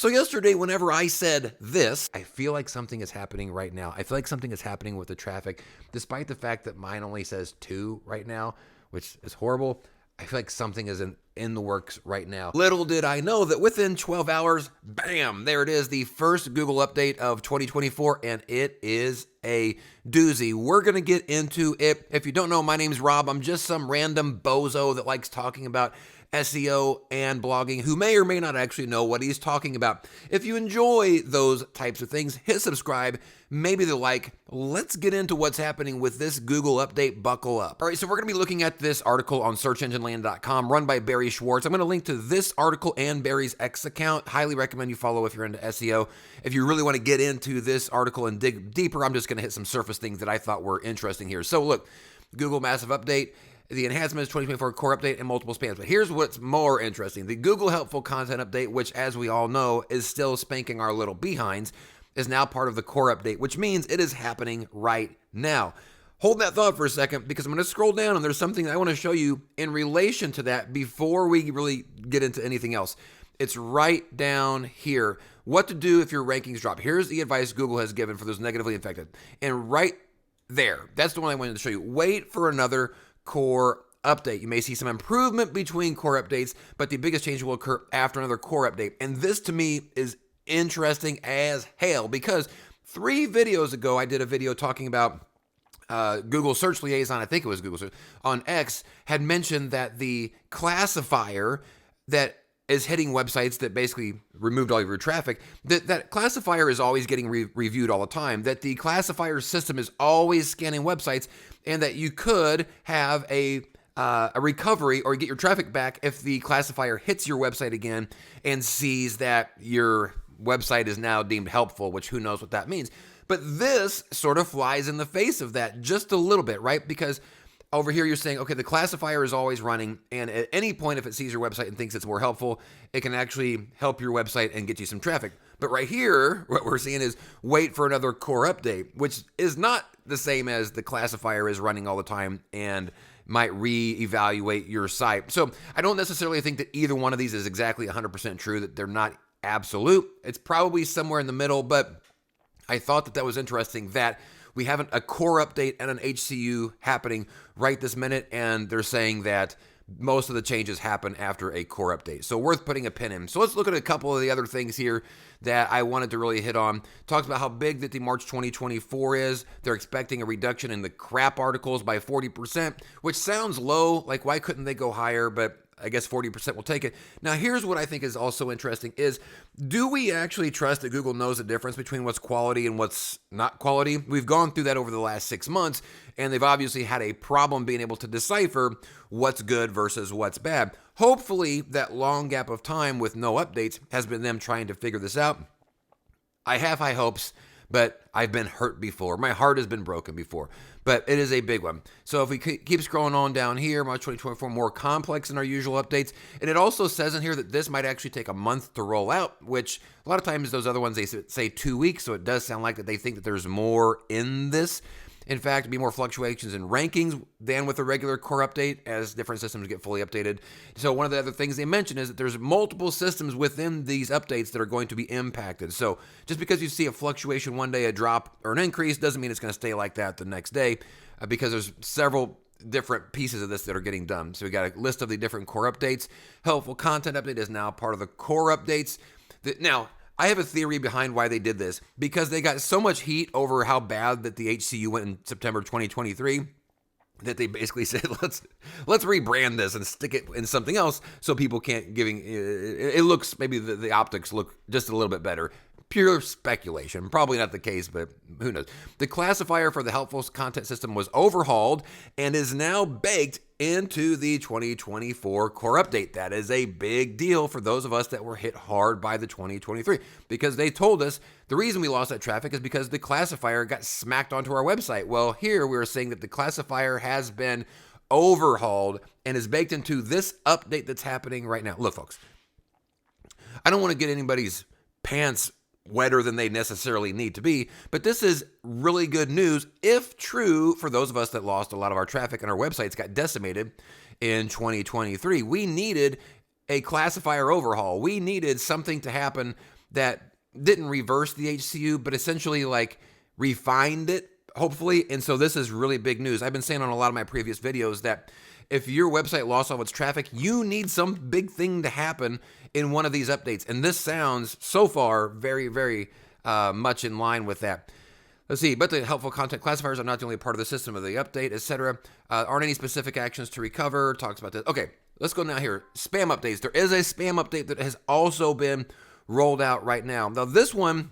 So yesterday, whenever I said this, I feel like something is happening right now. I feel like something is happening with the traffic, despite the fact that mine only says 2 right now, which is horrible. I feel like something is in the works right now. Little did I know that within 12 hours, bam, there it is, the first Google update of 2024, and it is a doozy. We're going to get into it. If you don't know, my name's Rob. I'm just some random bozo that likes talking about SEO and blogging who may or may not actually know what he's talking about. If you enjoy those types of things, hit subscribe, maybe the like. Let's get into what's happening with this Google update. Buckle up. All right, so we're going to be looking at this article on searchengineland.com run by Barry Schwartz. I'm going to link to this article and Barry's X account. Highly recommend you follow if you're into SEO. If you really want to get into this article and dig deeper, I'm just going to hit some surface things that I thought were interesting here. So look, Google massive update. The enhancements 2024 core update and multiple spans. But here's what's more interesting. The Google helpful content update, which as we all know is still spanking our little behinds, is now part of the core update, which means it is happening right now. Hold that thought for a second because I'm going to scroll down and there's something I want to show you in relation to that before we really get into anything else. It's right down here. What to do if your rankings drop. Here's the advice Google has given for those negatively infected. And right there, that's the one I wanted to show you. Wait for another core update. You may see some improvement between core updates, but the biggest change will occur after another core update. And this to me is interesting as hell because 3 videos ago, I did a video talking about Google Search Liaison, I think it was Google Search, on X, had mentioned that the classifier that is hitting websites that basically removed all of your traffic, that classifier is always getting reviewed all the time, that the classifier system is always scanning websites, and that you could have a recovery or get your traffic back if the classifier hits your website again and sees that your website is now deemed helpful, which who knows what that means. But this sort of flies in the face of that just a little bit, right? Because over here, you're saying, okay, the classifier is always running, and at any point, if it sees your website and thinks it's more helpful, it can actually help your website and get you some traffic. But right here, what we're seeing is wait for another core update, which is not the same as the classifier is running all the time and might reevaluate your site. So I don't necessarily think that either one of these is exactly 100% true, that they're not absolute. It's probably somewhere in the middle, but I thought that was interesting that we have a core update and an HCU happening right this minute, and they're saying that most of the changes happen after a core update. So worth putting a pin in. So let's look at a couple of the other things here that I wanted to really hit on. Talks about how big that the March 2024 is. They're expecting a reduction in the crap articles by 40%, which sounds low. Like, why couldn't they go higher? But I guess 40% will take it. Now, here's what I think is also interesting is, do we actually trust that Google knows the difference between what's quality and what's not quality? We've gone through that over the last 6 months, and they've obviously had a problem being able to decipher what's good versus what's bad. Hopefully, that long gap of time with no updates has been them trying to figure this out. I have high hopes, but I've been hurt before. My heart has been broken before, but it is a big one. So if we keep scrolling on down here, March 2024, more complex than our usual updates. And it also says in here that this might actually take a month to roll out, which a lot of times those other ones, they say 2 weeks. So it does sound like that they think that there's more in this. In fact, be more fluctuations in rankings than with a regular core update as different systems get fully updated. So one of the other things they mention is that there's multiple systems within these updates that are going to be impacted. So just because you see a fluctuation one day, a drop or an increase, doesn't mean it's going to stay like that the next day because there's several different pieces of this that are getting done. So we got a list of the different core updates. Helpful content update is now part of the core updates. Now, I have a theory behind why they did this, because they got so much heat over how bad that the HCU went in September 2023 that they basically said, let's rebrand this and stick it in something else so people can't it looks, maybe the optics look just a little bit better. Pure speculation. Probably not the case, but who knows. The classifier for the helpful content system was overhauled and is now baked into the 2024 core update. That is a big deal for those of us that were hit hard by the 2023, because they told us the reason we lost that traffic is because the classifier got smacked onto our website. Well, here we're saying that the classifier has been overhauled and is baked into this update that's happening right now. Look, folks, I don't want to get anybody's pants wetter than they necessarily need to be, but this is really good news if true for those of us that lost a lot of our traffic and our websites got decimated in 2023. We needed a classifier overhaul. We needed something to happen that didn't reverse the HCU, but essentially like refined it, hopefully. And so this is really big news. I've been saying on a lot of my previous videos that if your website lost all its traffic, you need some big thing to happen in one of these updates. And this sounds so far very, very much in line with that. Let's see, but the helpful content classifiers are not the only part of the system of the update, etc. Aren't any specific actions to recover. Talks about this. Okay, let's go now here. Spam updates. There is a spam update that has also been rolled out right now. Now, this one,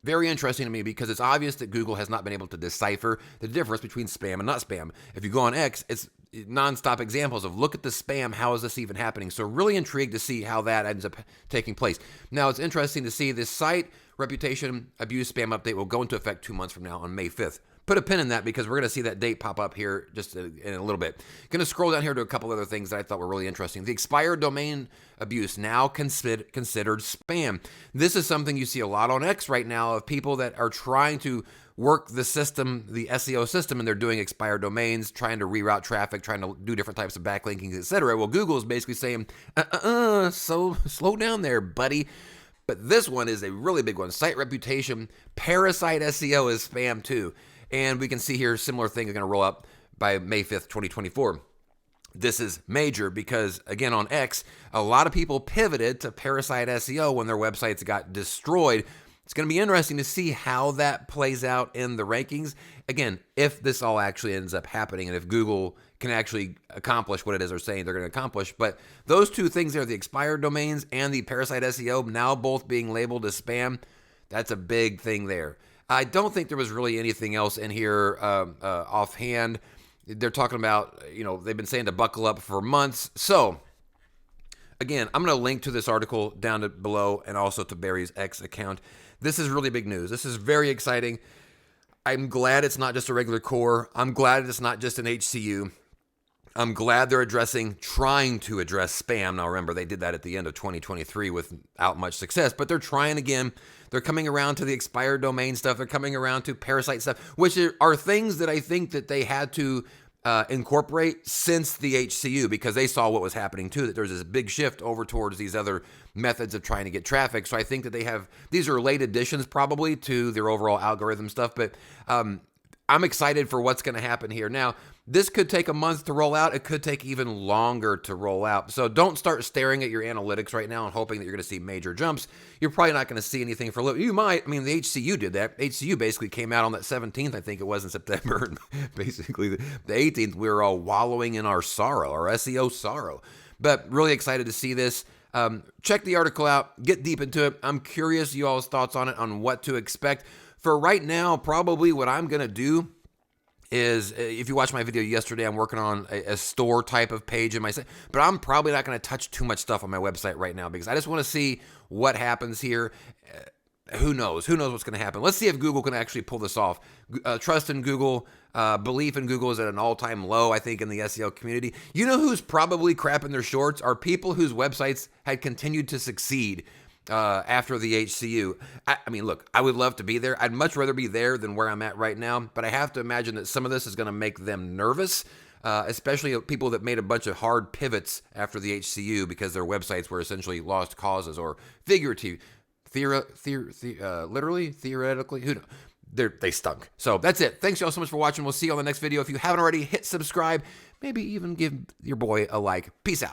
very interesting to me because it's obvious that Google has not been able to decipher the difference between spam and not spam. If you go on X, it's nonstop examples of look at the spam, how is this even happening? So really intrigued to see how that ends up taking place. Now, it's interesting to see this site reputation abuse spam update will go into effect 2 months from now on May 5th. Put a pin in that because we're going to see that date pop up here just in a little bit. Going to scroll down here to a couple other things that I thought were really interesting. The expired domain abuse now considered spam. This is something you see a lot on X right now of people that are trying to work the system, the SEO system, and they're doing expired domains, trying to reroute traffic, trying to do different types of backlinking, etc. Well, Google is basically saying, so slow down there, buddy. But this one is a really big one. Site reputation, parasite SEO is spam too. And we can see here similar thing are going to roll up by May 5th, 2024. This is major because, again, on X, a lot of people pivoted to parasite SEO when their websites got destroyed. It's going to be interesting to see how that plays out in the rankings. Again, if this all actually ends up happening and if Google can actually accomplish what it is they're saying they're going to accomplish. But those two things there, the expired domains and the parasite SEO, now both being labeled as spam, that's a big thing there. I don't think there was really anything else in here offhand. They're talking about, they've been saying to buckle up for months. So, again, I'm going to link to this article down below and also to Barry's X account. This is really big news. This is very exciting. I'm glad it's not just a regular core. I'm glad it's not just an HCU. I'm glad they're trying to address spam. Now, remember, they did that at the end of 2023 without much success, but they're trying again. They're coming around to the expired domain stuff. They're coming around to parasite stuff, which are things that I think that they had to incorporate since the HCU because they saw what was happening too, that there's this big shift over towards these other methods of trying to get traffic. So I think that these are late additions probably to their overall algorithm stuff, but I'm excited for what's going to happen here. Now, this could take a month to roll out. It could take even longer to roll out. So don't start staring at your analytics right now and hoping that you're going to see major jumps. You're probably not going to see anything for a little. You might. I mean, the HCU did that. HCU basically came out on that 17th, I think it was in September. And basically, the 18th, we were all wallowing in our sorrow, our SEO sorrow. But really excited to see this. Check the article out. Get deep into it. I'm curious you all's thoughts on it, on what to expect. For right now, probably what I'm going to do is, if you watched my video yesterday, I'm working on a store type of page in my site, but I'm probably not going to touch too much stuff on my website right now because I just want to see what happens here. Who knows? Who knows what's going to happen? Let's see if Google can actually pull this off. Trust in Google, belief in Google is at an all-time low, I think, in the SEO community. You know who's probably crapping their shorts are people whose websites had continued to succeed after the HCU. I mean, look, I would love to be there. I'd much rather be there than where I'm at right now, but I have to imagine that some of this is going to make them nervous, especially people that made a bunch of hard pivots after the HCU because their websites were essentially lost causes or figurative, literally, theoretically, who knows? They stunk. So that's it. Thanks y'all so much for watching. We'll see you on the next video. If you haven't already, hit subscribe. Maybe even give your boy a like. Peace out.